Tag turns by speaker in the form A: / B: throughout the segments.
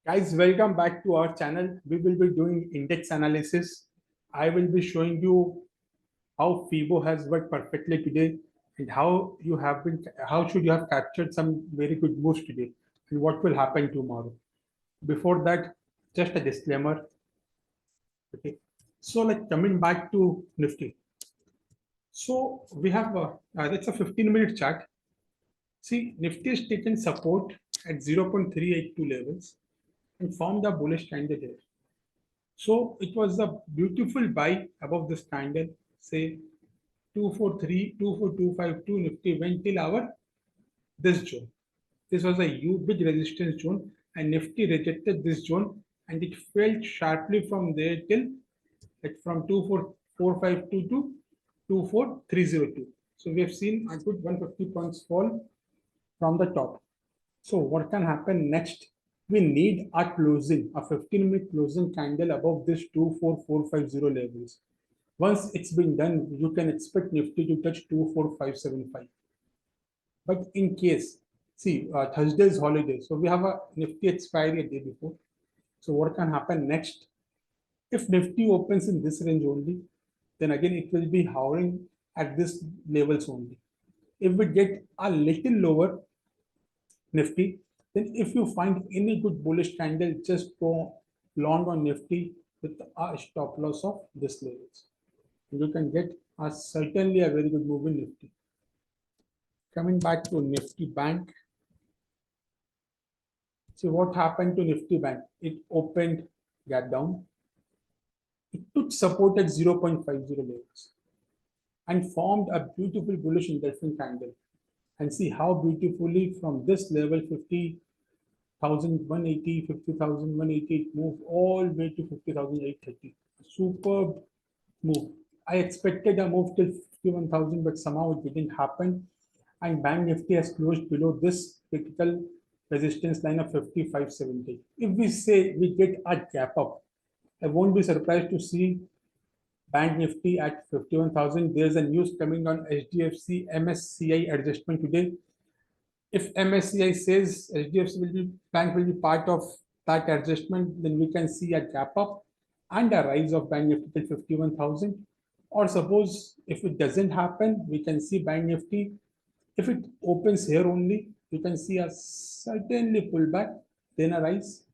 A: Guys, welcome back to our channel. We will be doing index analysis. I will be showing you how FIBO has worked perfectly today and how should you have captured some very good moves today and what will happen tomorrow. Before that, just a disclaimer. Okay. So like coming back to Nifty. So we have that's a 15-minute chart. See, Nifty has taken support at 0.382 levels and formed a bullish candle here. So it was a beautiful buy above this candle, say 243, 24252 Nifty went till our this zone. This was a big resistance zone and Nifty rejected this zone and it fell sharply from there till like from 24452 to 24302. So we have seen a good 150 points fall from the top. So what can happen next? We need a closing, a 15-minute closing candle above this 24450 levels. Once it's been done, you can expect Nifty to touch 24575. But in case, see, Thursday is holiday, so we have a Nifty expiry a day before. So what can happen next? If Nifty opens in this range only, then again it will be hovering at this levels only. If we get a little lower Nifty, then if you find any good bullish candle, just go long on Nifty with a stop loss of this levels. You can get certainly a very good move in Nifty. Coming back to Nifty Bank. See what happened to Nifty Bank. It opened gap down. It took support at 0.50 levels and formed a beautiful bullish engulfing candle. And see how beautifully from this level 50,180, 50,180, it moved all the way to 50,830. Superb move. I expected a move till 51,000, but somehow it didn't happen. And Bank Nifty has closed below this critical resistance line of 5570. If we say we get a gap up, I won't be surprised to see Bank Nifty at 51,000. There's a news coming on HDFC MSCI adjustment today. If MSCI says HDFC bank will be part of that adjustment, then we can see a gap up and a rise of Bank Nifty till 51,000. Or suppose if it doesn't happen, we can see Bank Nifty. If it opens here only, you can see a certainly pullback, then a rise.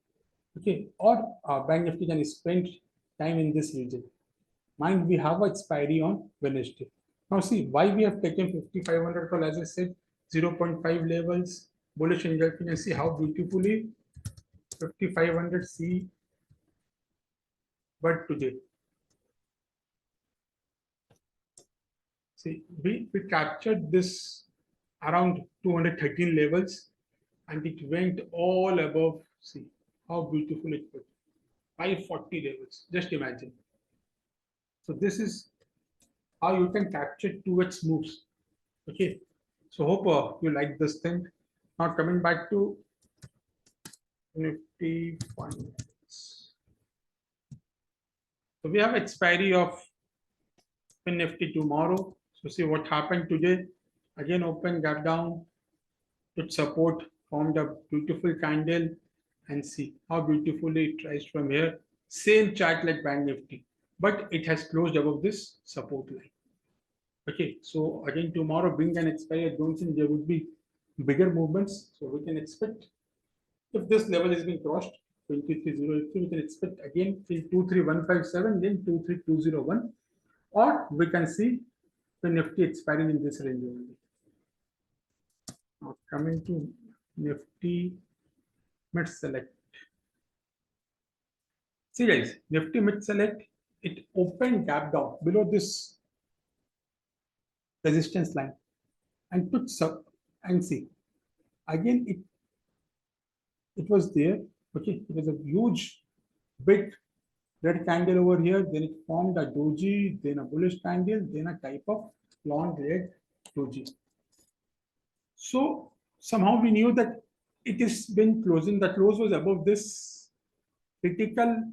A: Okay, or Bank Nifty can spend time in this region. Mind we have an expiry on Wednesday. Now see why we have taken 5,500 call, as I said, 0.5 levels, bullish engulfing, and see how beautifully 5,500 see but today. See, we captured this around 213 levels and it went all above. See how beautiful it was. 540 levels, just imagine. So this is how you can capture 2x moves. Okay, so hope you like this thing. Now coming back to Nifty funds. So we have expiry of Nifty tomorrow. So see what happened today. Again open gap down, took support, formed a beautiful candle, and see how beautifully it rise from here. Same chart like Bank Nifty, but it has closed above this support line. Okay, so again tomorrow being an expiry, I don't think there would be bigger movements. So we can expect if this level has been crossed, 23,083, we can expect again till 23,157, then 23,201, or we can see the Nifty expiring in this range only. Now coming to Nifty mid select. See guys, Nifty mid select, it opened gap down below this resistance line and took sub and see again it was there. Okay, it was a huge big red candle over here, then it formed a doji, then a bullish candle, then a type of long red doji. So somehow we knew that it has been closing. The close was above this critical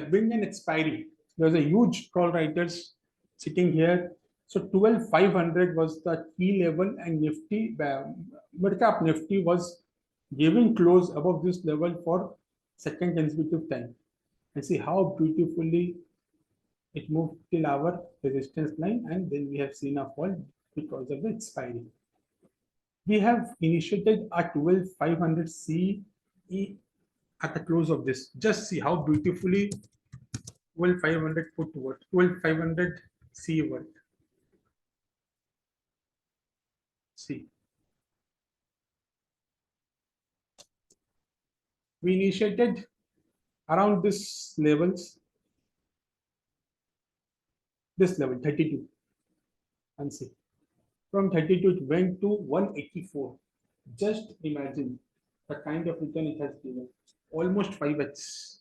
A: bring and expiry. There was a huge call writers sitting here. So 12,500 was the key level, and Nifty, mid cap Nifty was giving close above this level for second consecutive time, and see how beautifully it moved till our resistance line, and then we have seen a fall because of the expiry. We have initiated a 12,500 CE at the close of this. Just see how beautifully 12,500 put to work, 12,500 CE work. See, we initiated around this levels, this level 32, and see, from 32 it went to 184. Just imagine the kind of return it has given, almost 5x.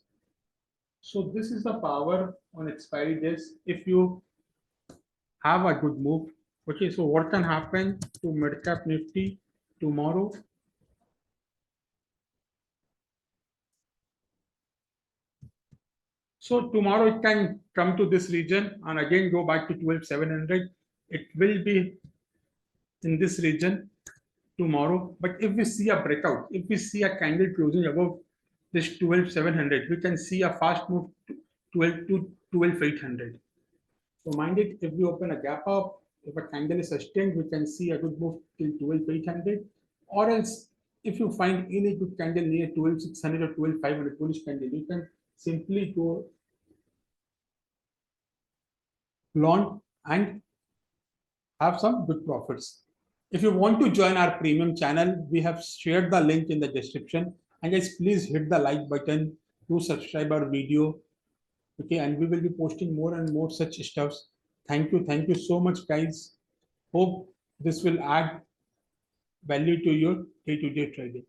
A: So this is the power on expiry days if you have a good move. Okay, so what can happen to mid cap Nifty tomorrow? So tomorrow it can come to this region and again go back to 12,700. It will be in this region tomorrow. But if we see a breakout, if we see a candle closing above this 12,700, we can see a fast move to 12,800. So mind it, if we open a gap up, if a candle is sustained, we can see a good move till 12,800. Or else, if you find any good candle near 12,600 or 12,500 bullish candle, you can simply go long and have some good profits. If you want to join our premium channel, we have shared the link in the description. And guys, please hit the like button to subscribe our video. Okay, and we will be posting more and more such stuffs. Thank you so much, guys. Hope this will add value to your day-to-day trading.